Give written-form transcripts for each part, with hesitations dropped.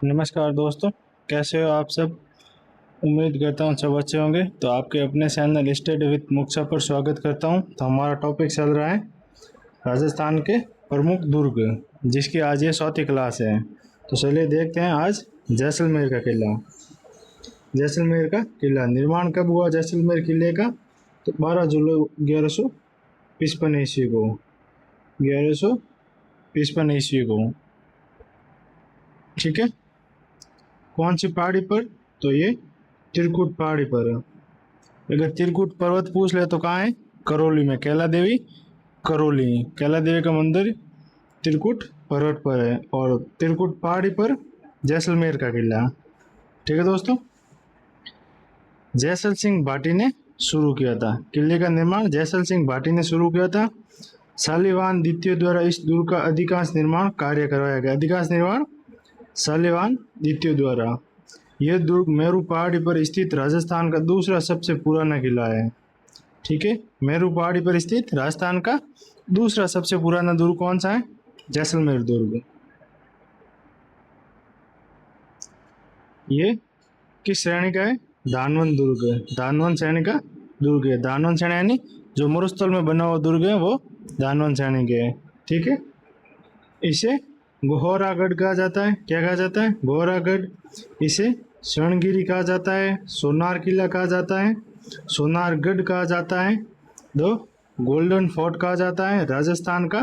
नमस्कार दोस्तों, कैसे हो आप सब। उम्मीद करता हूँ सब अच्छे होंगे। तो आपके अपने चैनल स्टडी विद मुक्सा पर स्वागत करता हूँ। तो हमारा टॉपिक चल रहा है राजस्थान के प्रमुख दुर्ग, जिसकी आज ये 4वीं क्लास है। तो चलिए देखते हैं आज जैसलमेर का किला। जैसलमेर का किला निर्माण कब हुआ जैसलमेर किले का? तो 12 जुलाई 1155 ईस्वी को। 1155 ईस्वी को, ठीक है। कौन सी पहाड़ी पर? तो ये त्रिकुट पहाड़ी पर। अगर त्रिकुट पर्वत पूछ ले तो कहाँ है? करौली में। कैला देवी करौली, कैला देवी का मंदिर त्रिकुट पर्वत पर है और त्रिकुट पहाड़ी पर जैसलमेर का किला। ठीक है दोस्तों, जैसल सिंह भाटी ने शुरू किया था किले का निर्माण। जैसल सिंह भाटी ने शुरू किया था। शालिवाहन द्वितीय द्वारा इस दुर्ग का अधिकांश निर्माण कार्य करवाया गया। अधिकांश निर्माण शालिवाहन द्वितीय द्वारा। यह दुर्ग मेरू पहाड़ी पर स्थित राजस्थान का दूसरा सबसे पुराना किला है। ठीक है, मेरू पहाड़ी पर स्थित राजस्थान का दूसरा सबसे पुराना दुर्ग कौन सा है? जैसलमेर दुर्ग। ये किस श्रेणी का है? दानवन दुर्ग। दानवन श्रेणी का दुर्ग है। दानवन श्रेणी यानी जो मरुस्थल में बना हुआ दुर्ग है वो दानवन श्रेणी के है। ठीक है, इसे गोहरागढ़ कहा जाता है। क्या कहा जाता है? गोहरागढ़। इसे स्वर्णगिरी कहा जाता है। सोनार किला कहा जाता है। सोनारगढ़ कहा जाता है। दो गोल्डन फोर्ट कहा जाता है। राजस्थान का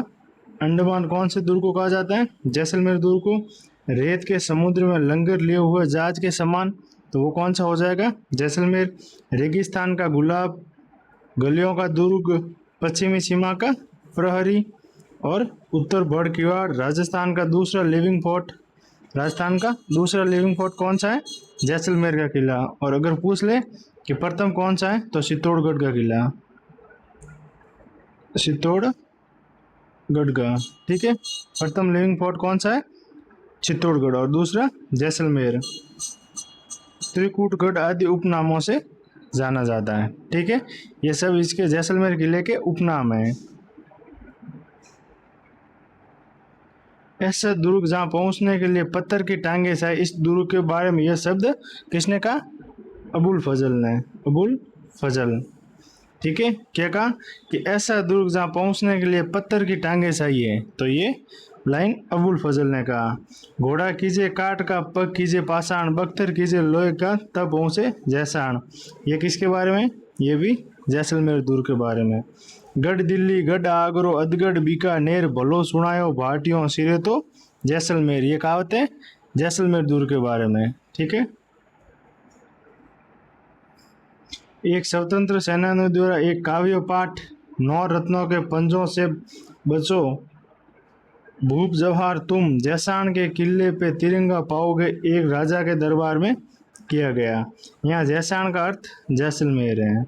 अंडमान कौन से दुर्ग को कहा जाता है? जैसलमेर दुर्ग को। रेत के समुद्र में लंगर लिए हुए जहाज के समान, तो वो कौन सा हो जाएगा? जैसलमेर। रेगिस्तान का गुलाब, गलियों का दुर्ग, पश्चिमी सीमा का प्रहरी और उत्तर बड़ किवाड़। राजस्थान का दूसरा लिविंग फोर्ट। राजस्थान का दूसरा लिविंग फोर्ट कौन सा है? जैसलमेर का किला। और अगर पूछ ले कि प्रथम कौन सा है, तो चित्तौड़गढ़ का किला। चित्तौड़गढ़ का, ठीक है। प्रथम लिविंग फोर्ट कौन सा है? चित्तौड़गढ़। और दूसरा जैसलमेर। त्रिकुटगढ़ आदि उपनामों से जाना जाता है। ठीक है, ये सब इसके जैसलमेर किले के उपनाम हैं। ऐसा दुर्ग जहां पहुंचने के लिए पत्थर की टांगे से, इस दुर्ग के बारे में यह शब्द किसने कहा? अबुल फजल ने। अबुल फजल। ठीक है, क्या कहा कि ऐसा दुर्ग जहां पहुंचने के लिए पत्थर की टांगे चाहिए, तो ये लाइन अबुल फजल ने कहा। घोड़ा कीजिए काठ का, पग कीजिए पाषाण, बख्तर कीजिए लोहे का, तब पहुंचे जैसाण। ये किसके बारे में? ये भी जैसलमेर दुर्ग के बारे में। गढ़ दिल्ली, गढ़ आगरो, अदगढ़, बीकानेर, भलो सुनायो भाटियों सिरे तो जैसलमेर। ये कहावत है जैसलमेर दुर्ग के बारे में। ठीक है, एक स्वतंत्र सेनानियों द्वारा एक काव्य पाठ, 9 रत्नों के पंजों से बचो भूप जवाहर तुम, जैसाण के किले पे तिरंगा पाओगे, एक राजा के दरबार में किया गया। यहाँ जैसाण का अर्थ जैसलमेर है।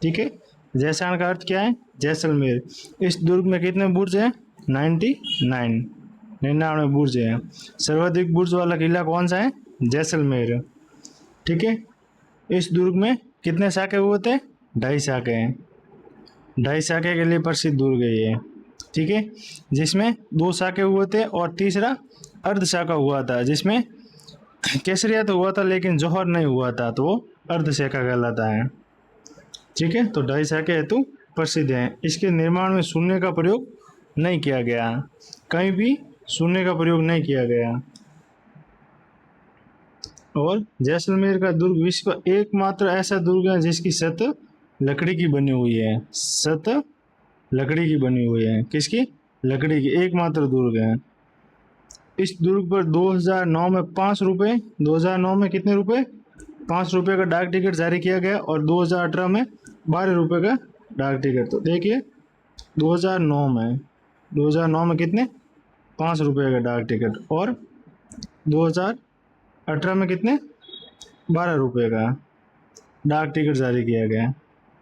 ठीक है, जैसाण का अर्थ क्या है? जैसलमेर। इस दुर्ग में कितने बुर्ज हैं? 99 बुर्ज हैं। सर्वाधिक बुर्ज वाला किला कौन सा है? जैसलमेर। ठीक है, इस दुर्ग में कितने शाखे हुए थे? 2.5 शाखे हैं। 2.5 शाखे के लिए प्रसिद्ध दुर्ग है ये। ठीक है, जिसमें 2 शाखे हुए थे और तीसरा अर्ध शाखा हुआ था, जिसमें केसरिया तो हुआ था लेकिन जौहर नहीं हुआ था, तो वो अर्ध शाखा कहलाता है। ठीक है, तो 2.5 शाखे हेतु प्रसिद्ध है। इसके निर्माण में शून्य का प्रयोग नहीं किया गया, कहीं भी शून्य का प्रयोग नहीं किया गया। और जैसलमेर का दुर्ग विश्व का एकमात्र ऐसा दुर्ग है जिसकी छत लकड़ी की बनी हुई है। छत लकड़ी की बनी हुई है। किसकी? लकड़ी की। एकमात्र दुर्ग है। इस दुर्ग पर 2009 में 5 रुपये, 2009 में कितने रुपए? 5 रुपये का डाक टिकट जारी किया गया और 2018 में 12 रुपये का डाक टिकट। तो देखिए 2009 में कितने? 5 रुपये का डाक टिकट और 2018 में कितने? 12 रुपये का डाक टिकट जारी किया गया।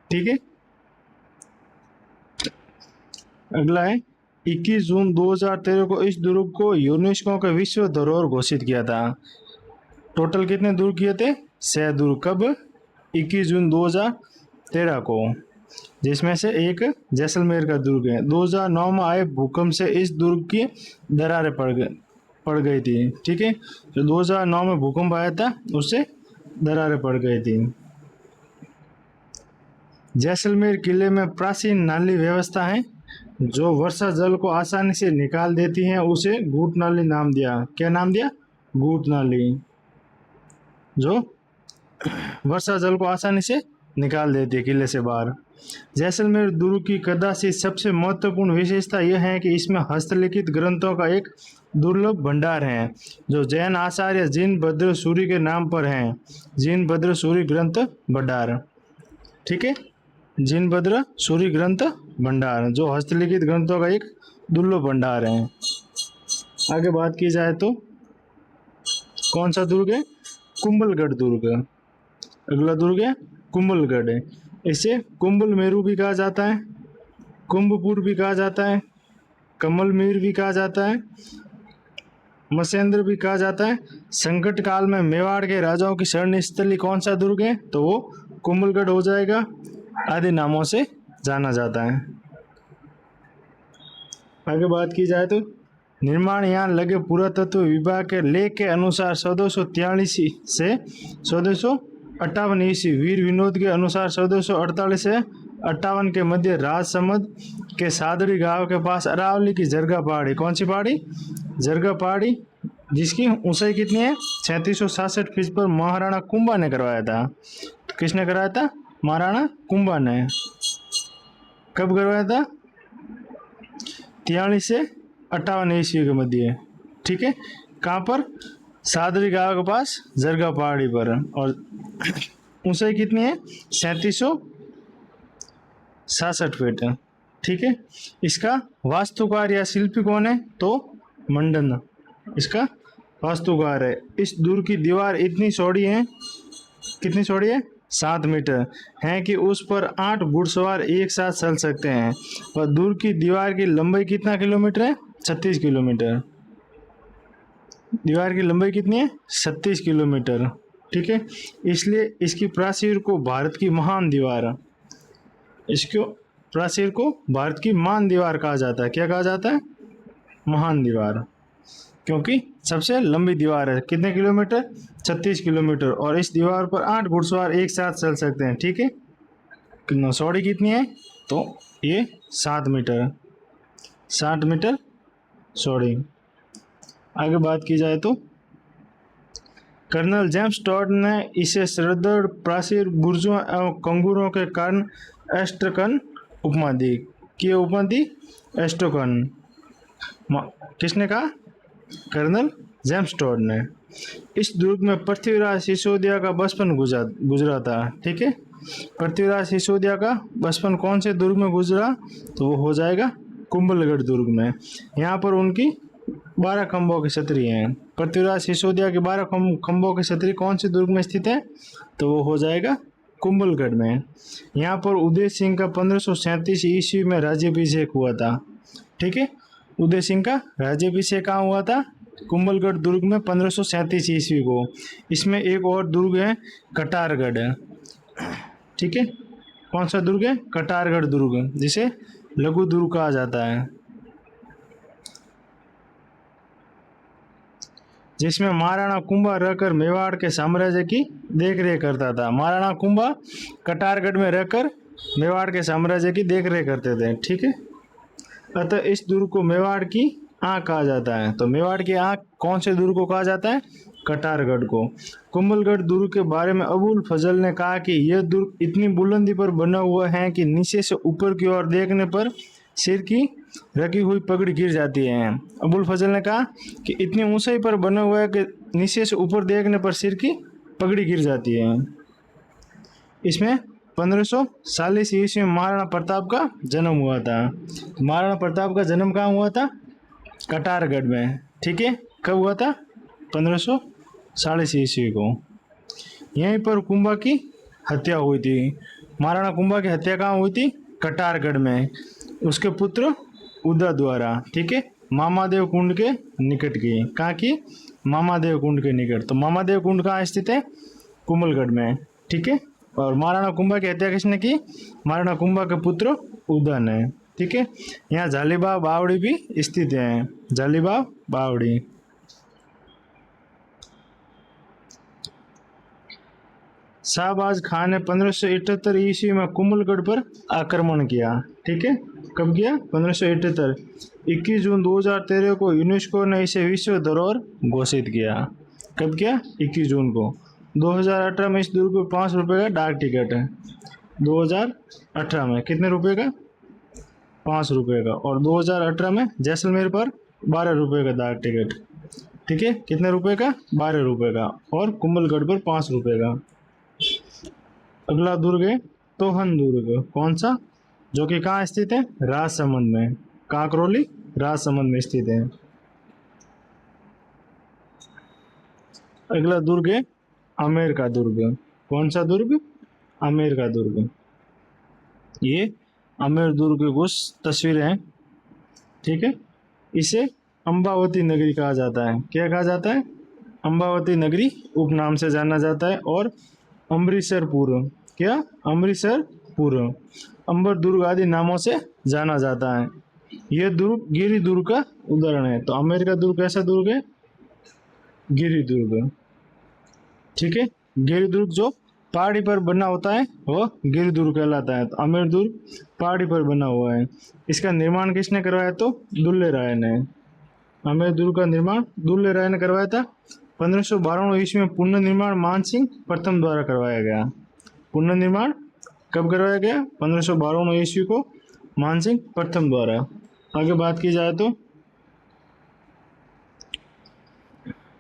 ठीक है, अगला है 21 जून 2013 को इस दुर्ग को यूनेस्को का विश्व धरोहर घोषित किया था। टोटल कितने दुर्ग किए थे? 6 दुर्ग। कब? 21 जून 2013 को, जिसमें से एक जैसलमेर का दुर्ग है। 2009 में आए भूकंप से इस दुर्ग की दरारें पड़ गई। पड़ गई थी। ठीक है, जो 2009 में भूकंप आया था उससे दरारें पड़ गई थी। जैसलमेर किले में प्राचीन नाली व्यवस्था है जो वर्षा जल को आसानी से निकाल देती है, उसे गूट नाली नाम दिया। क्या नाम दिया? गूट नाली, जो वर्षा जल को आसानी से निकाल देती है किले से बाहर। जैसलमेर दुर्ग की कदासी सबसे महत्वपूर्ण विशेषता यह है कि इसमें हस्तलिखित ग्रंथों का एक दुर्लभ भंडार है जो जैन आचार्य जिनभद्र सूरी के नाम पर है। जिनभद्र सूरी ग्रंथ भंडार, ठीक है, जिनभद्र सूरी ग्रंथ भंडार जो हस्तलिखित ग्रंथों का एक दुर्लभ भंडार है। आगे बात की जाए तो कौन सा दुर्ग है? कुंभलगढ़ दुर्ग। अगला दुर्ग है कुंभलगढ़ है। इसे कुंभल मेरू भी कहा जाता है, कुंभपुर भी कहा जाता है, कमल मीर भी कहा जाता है, मसेंद्र भी कहा जाता है। संकट काल में मेवाड़ के राजाओं की शरण स्थली कौन सा दुर्ग है? तो वो कुंभलगढ़ हो जाएगा। आदि नामों से जाना जाता है। आगे बात की जाए तो निर्माण यहाँ लगे पुरातत्व विभाग के लेख के अनुसार 1443 से 1458 ईस्वी, वीर विनोद के अनुसार 1448 से 58 के मध्य राजसमंद के सादड़ी गांव के पास अरावली की जरगा पहाड़ी, कौन सी पहाड़ी? जरगा पहाड़ी, जिसकी ऊंचाई कितनी है? 3766 फीट पर महाराणा कुंभा ने करवाया था। तो किसने कराया था? महाराणा कुंभा ने। कब करवाया था? 43 से 58 ईस्वी के मध्य। ठीक है, कहाँ पर? सादरी गांव के पास जरगा पहाड़ी पर। और ऊंचाई कितनी है? 3766 फीट। ठीक है, इसका वास्तुकार या शिल्पी कौन है? तो मंडन इसका वास्तुकार है। इस दुर्ग की दीवार इतनी चौड़ी है, कितनी चौड़ी है? 7 मीटर है कि उस पर 8 घुड़सवार एक साथ चल सकते हैं। और दुर्ग की दीवार की लंबाई कितना किलोमीटर है? 36 किलोमीटर। दीवार की लंबाई कितनी है? 36 किलोमीटर। ठीक है, इसलिए इसकी प्राचीर को भारत की महान दीवार, इसको प्राचीर को भारत की महान दीवार कहा जाता है। क्या कहा जाता है? महान दीवार, क्योंकि सबसे लंबी दीवार है। कितने किलोमीटर? 36 किलोमीटर। और इस दीवार पर 8 घुड़सवार एक साथ चल सकते हैं। ठीक है, चौड़ी कितनी है? तो ये 7 मीटर, 7 मीटर चौड़ी। आगे बात की जाए तो कर्नल जेम्स टॉड ने इसे सुदृढ़ प्राचीर बुर्जों एवं कंगूरों के कारण एस्ट्रकन उपमा दी। क्या उपमा दी? एस्ट्रकन। किसने कहा? कर्नल जेम्स टॉड ने। इस दुर्ग में पृथ्वीराज सिसोदिया का बचपन गुजरा था। ठीक है, पृथ्वीराज सिसोदिया का बचपन कौन से दुर्ग में गुजरा? तो वो हो जाएगा कुंभलगढ़ दुर्ग में। यहाँ पर उनकी 12 खंभों की छतरी हैं। पृथ्वीराज सिसोदिया के 12 खंभों की छतरी कौन से दुर्ग में स्थित है? तो वो हो जाएगा कुंभलगढ़ में। यहाँ पर उदय सिंह का 1537 ईस्वी में राज्याभिषेक हुआ था। ठीक है, उदय सिंह का राज्याभिषेक कहाँ हुआ था? कुंभलगढ़ दुर्ग में 1537 ईस्वी को। इसमें एक और दुर्ग है कटारगढ़। ठीक है, कौन सा दुर्ग है? कटारगढ़ दुर्ग, जिसे लघु दुर्ग कहा जाता है, जिसमें महाराणा कुंभा रहकर मेवाड़ के साम्राज्य की देखरेख करता था। महाराणा कुंभा कटारगढ़ में रहकर मेवाड़ के साम्राज्य की देखरेख करते थे। ठीक है, अतः इस दुर्ग को मेवाड़ की आंख कहा जाता है। तो मेवाड़ की आंख कौन से दुर्ग को कहा जाता है? कटारगढ़ को। कुंभलगढ़ दुर्ग के बारे में अबुल फजल ने कहा कि यह दुर्ग इतनी बुलंदी पर बना हुआ है कि नीचे से ऊपर की ओर देखने पर सिर की रखी हुई पगड़ी गिर जाती है। अबुल फजल ने कहा कि इतनी ऊंचाई पर बना हुआ है कि नीचे से ऊपर देखने पर सिर की पगड़ी गिर जाती है। इसमें 1540 ईस्वी में महाराणा प्रताप का जन्म हुआ था। महाराणा प्रताप का जन्म कहाँ हुआ था? कटारगढ़ में। ठीक है, कब हुआ था? 1540 ईस्वी को। यहीं पर कुंभा की हत्या हुई थी। महाराणा कुंभा की हत्या कहाँ हुई थी? कटारगढ़ में, उसके पुत्र उदा द्वारा। ठीक है, मामादेव कुंड के निकट की। कहाँ की? मामादेव कुंड के निकट। तो मामादेव कुंड कहाँ स्थित है? कुंभलगढ़ में। ठीक है, और महाराणा कुंभा की हत्या किसने की? महाराणा कुंभा के पुत्र उदा ने। ठीक है, यहाँ जालीबाग बावड़ी भी स्थित है। जालीबाग बावड़ी। शाहबाज खान ने 1578 ईस्वी में कुंभलगढ़ पर आक्रमण किया। ठीक है, कब किया? 1578। 21 जून 2013 को यूनेस्को ने इसे विश्व धरोहर घोषित किया। कब किया? 21 जून को। 2018 में इस दुर्ग पर 5 रुपये का डाक टिकट है। 2018 में कितने रुपए का? 5 रुपये का। और 2018 में जैसलमेर पर 12 रुपये का डाक टिकट। ठीक है, कितने रुपए का? 12 रुपये का। और कुंभलगढ़ पर 5 रुपये का। अगला दुर्ग है तोहन दुर्ग। कौन सा? जो कि कहाँ स्थित है? राजसमंद में। कांकरोली राजसमंद में स्थित है। अगला दुर्ग है आमेर का दुर्ग। कौन सा दुर्ग? आमेर का दुर्ग। ये आमेर दुर्ग की कुछ तस्वीरें हैं। ठीक है, इसे अम्बावती नगरी कहा जाता है। क्या कहा जाता है? अम्बावती नगरी उपनाम से जाना जाता है। और अमृतसरपुर, क्या? अमृतसरपुर, अंबर दुर्ग आदि नामों से जाना जाता है। यह दुर्ग गिरि दुर्ग का उदाहरण है। तो आमेर का दुर्ग कैसा दुर्ग है? गिरि दुर्ग। ठीक है, गिरि दुर्ग जो पहाड़ी पर बना होता है वो गिरि दुर्ग कहलाता है। तो आमेर दुर्ग पहाड़ी पर बना हुआ है। इसका निर्माण किसने करवाया? तो दुल्ले राय ने। आमेर दुर्ग का निर्माण दुल्ले राय ने करवाया था। 1592 ईस्वी में पुनर्निर्माण मानसिंह प्रथम द्वारा करवाया गया। पुनर्निर्माण कब करवाया गया? 1592 ईस्वी को मानसिंह प्रथम द्वारा। आगे बात की जाए तो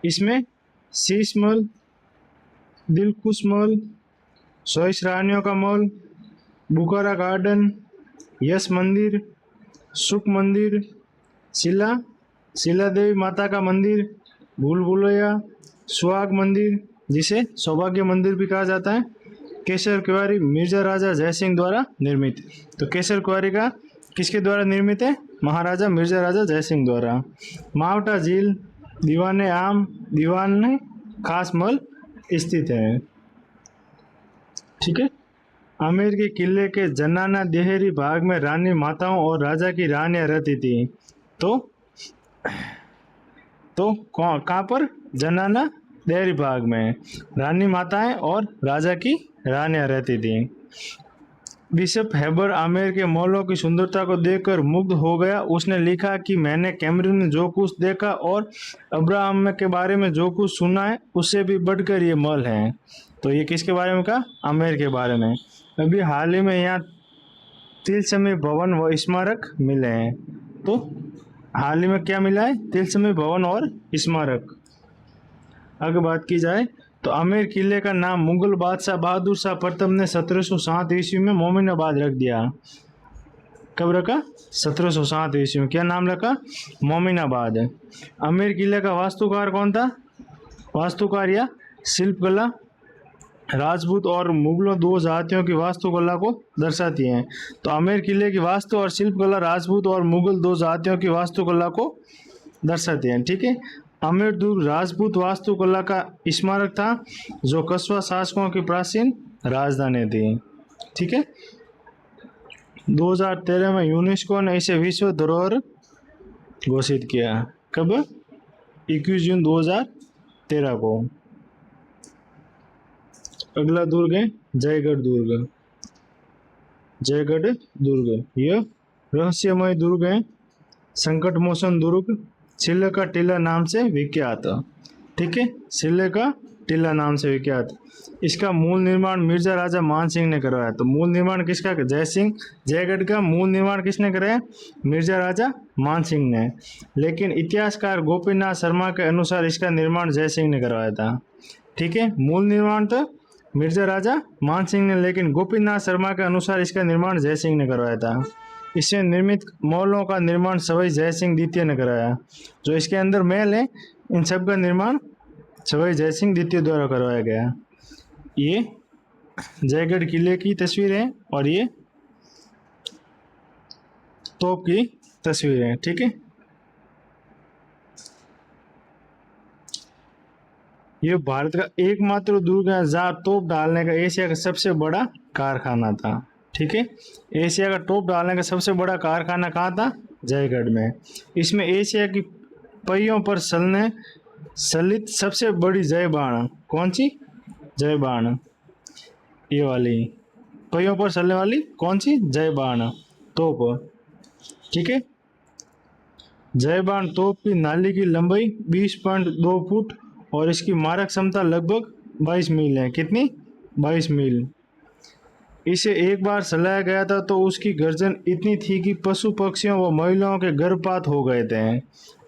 इसमें शीश महल, दिलखुश महल, 24 रानियों का महल, बुखारा गार्डन, यश मंदिर, सुख मंदिर, शिला देवी माता का मंदिर, भूल भुलैया, सुहाग मंदिर जिसे सौभाग्य मंदिर भी कहा जाता है, केसर कुंवारी मिर्जा राजा जयसिंह द्वारा निर्मित। तो केसर कुंवारी का किसके द्वारा निर्मित है? महाराजा मिर्जा राजा जयसिंह द्वारा। मावटा झील, दीवाने आम, दीवाने खास महल स्थित है। ठीक है, आमेर के किले के जनाना देहरी भाग में रानी माताओं और राजा की रानियां रहती थी। तो कहाँ पर? जनाना देहरी भाग में रानी माताएं और राजा की रानियां रहती थी। बिशप हेबर आमेर के महलों की सुंदरता को देखकर मुग्ध हो गया। उसने लिखा कि मैंने कैमरून में जो कुछ देखा और अब्राहम के बारे में जो कुछ सुना है उससे भी बढ़कर ये महल हैं। तो ये किसके बारे में कहा? आमेर के बारे में। अभी हाल ही में यहाँ तिलस्मी भवन व स्मारक मिले हैं। तो हाल ही में क्या मिला है? तिलस्मी भवन और स्मारक। आगे बात की जाए तो आमेर किले का नाम मुगल बादशाह बहादुर शाह प्रथम ने 1707 ईस्वी में मोमिनाबाद रख दिया। कब रखा? 1707 ईस्वी में। क्या नाम रखा? मोमिनाबाद। आमेर किले का वास्तुकार कौन था? वास्तुकार या शिल्पकला राजपूत और मुगलों दो जातियों की वास्तुकला को दर्शाती हैं। तो आमेर किले की वास्तु और शिल्पकला राजपूत और मुगल दो जातियों की वास्तुकला को दर्शाती हैं। ठीक है, आमेर दुर्ग राजपूत वास्तुकला का स्मारक था जो कस्बा शासकों की प्राचीन राजधानी थी। ठीक है, 2013 में यूनेस्को ने इसे विश्व धरोहर घोषित किया। कब? 21 जून 2013 को। अगला दुर्ग है जयगढ़ दुर्ग। जयगढ़ दुर्ग यह रहस्यमय दुर्ग है। संकट मोचन दुर्ग सिले का टीला नाम से विख्यात। ठीक है, सिले का टीला नाम से विख्यात। इसका मूल निर्माण मिर्जा राजा मान सिंह ने करवाया। तो मूल निर्माण किसका? जयगढ़ का मूल निर्माण किसने कराया? मिर्जा राजा मान सिंह ने। लेकिन इतिहासकार गोपीनाथ शर्मा के अनुसार इसका निर्माण जय सिंह ने करवाया था। ठीक है, मूल निर्माण तो मिर्जा राजा मान सिंह ने, लेकिन गोपीनाथ शर्मा के अनुसार इसका निर्माण जय सिंह ने करवाया था। इससे निर्मित महलों का निर्माण सवाई जय सिंह द्वितीय ने कराया। जो इसके अंदर महल है इन सब का निर्माण सवाई जय सिंह द्वितीय द्वारा करवाया गया। ये जयगढ़ किले की तस्वीर है और ये तोप की तस्वीर है। ठीक है, ये भारत का एकमात्र दुर्ग है जहाँ तोप डालने का एशिया का सबसे बड़ा कारखाना था। ठीक है, एशिया का तोप डालने का सबसे बड़ा कारखाना कहाँ था? जयगढ़ में। इसमें एशिया की पहियों पर सलित सबसे बड़ी जय बाण कौन सी? जय बाण। ये वाली पहियों पर चलने वाली कौन सी, जय बाण तोप। ठीक है, जय बाण तोप की नाली की लंबाई 20.2 फुट और इसकी मारक क्षमता लगभग 22 मील है। कितनी, 22 मील। इसे एक बार चलाया गया था तो उसकी गर्जन इतनी थी कि पशु पक्षियों व महिलाओं के गर्भपात हो गए थे।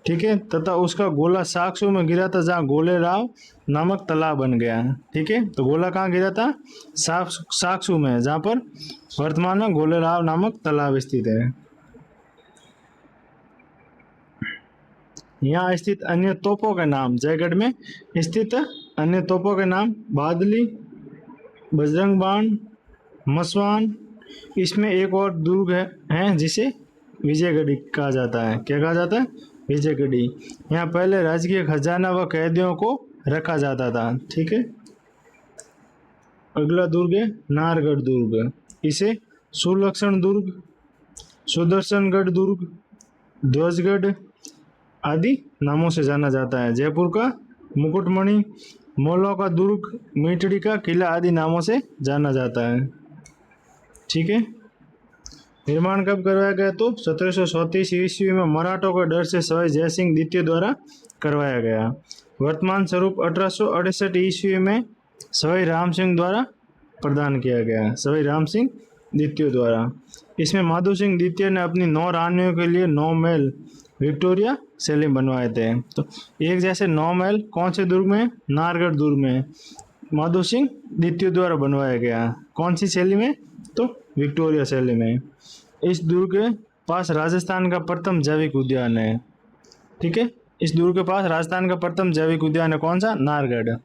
ठीक है, तथा उसका गोला साक्सू में गिरा था जहाँ गोलेराव नामक तालाब बन गया। ठीक है, तो गोला कहाँ गिरा था, साक्सू में, जहाँ पर वर्तमान में गोलेराव नामक तालाब स्थित है। यहाँ स्थित अन्य तोपों के नाम, जयगढ़ में स्थित अन्य तोपों के नाम बादली, बजरंग बाण, मसवान। इसमें एक और दुर्ग है जिसे विजयगढ़ी कहा जाता है। क्या कहा जाता है, विजयगढ़ी। यहाँ पहले राजकीय खजाना व कैदियों को रखा जाता था। ठीक है, अगला दुर्ग है नाहरगढ़ दुर्ग। इसे सुलक्षण दुर्ग, सुदर्शनगढ़ दुर्ग, ध्वजगढ़ आदि नामों से जाना जाता है। जयपुर का मुकुटमणि, मौलों का दुर्ग, मीटड़ी का किला आदि नामों से जाना जाता है। ठीक है, निर्माण कब करवाया गया, तो 1734 ईस्वी में मराठों के डर से सवाई जयसिंह द्वितीय द्वारा करवाया गया। वर्तमान स्वरूप 1868 ईस्वी में सवाई राम सिंह द्वारा प्रदान किया गया, सवाई राम सिंह द्वितीय द्वारा। इसमें माधो सिंह द्वितीय ने अपनी 9 रानियों के लिए 9 महल विक्टोरिया शैली बनवाए थे। तो एक जैसे 9 महल कौन से दुर्ग में, नाहरगढ़ दुर्ग में माधो सिंह द्वितीय द्वारा बनवाया गया। कौन सी शैली में, तो विक्टोरिया शैली में। इस दुर्ग के पास राजस्थान का प्रथम जैविक उद्यान है। ठीक है, इस दुर्ग के पास राजस्थान का प्रथम जैविक उद्यान है, कौन सा, नाहरगढ़।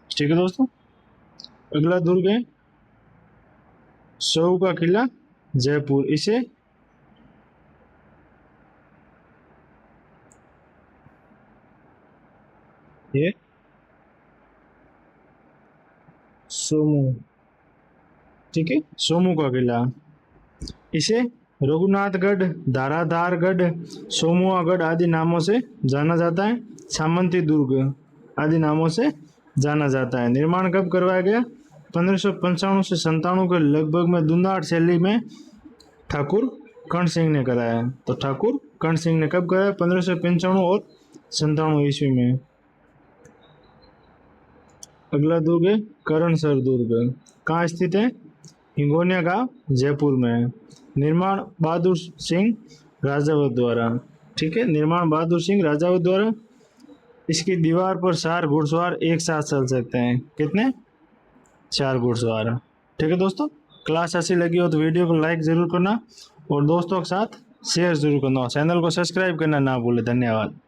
ठीक है दोस्तों, अगला दुर्ग है सऊ का किला जयपुर। इसे ये सोमू, ठीक है, सोमू का किला। इसे रघुनाथगढ़, धाराधारगढ़, सोमुआगढ़ आदि नामों से जाना जाता है। सामंती दुर्ग आदि नामों से जाना जाता है। निर्माण कब करवाया गया, 1595 से 97 के लगभग में दुंदाट शैली में ठाकुर कर्ण सिंह ने कराया। तो ठाकुर कर्ण सिंह ने कब कराया, 1595 और 97 ईस्वी में। अगला दुर्ग है करणसर दुर्ग। कहाँ स्थित है, हिंगोनिया गांव जयपुर में। निर्माण बहादुर सिंह राजावत द्वारा। ठीक है, निर्माण बहादुर सिंह राजावत द्वारा। इसकी दीवार पर 4 घुड़सवार एक साथ चल सकते हैं। कितने, 4 घुड़सवार। ठीक है दोस्तों, क्लास अच्छी लगी हो तो वीडियो को लाइक ज़रूर करना और दोस्तों के साथ शेयर ज़रूर करना। चैनल को सब्सक्राइब करना ना भूलें। धन्यवाद।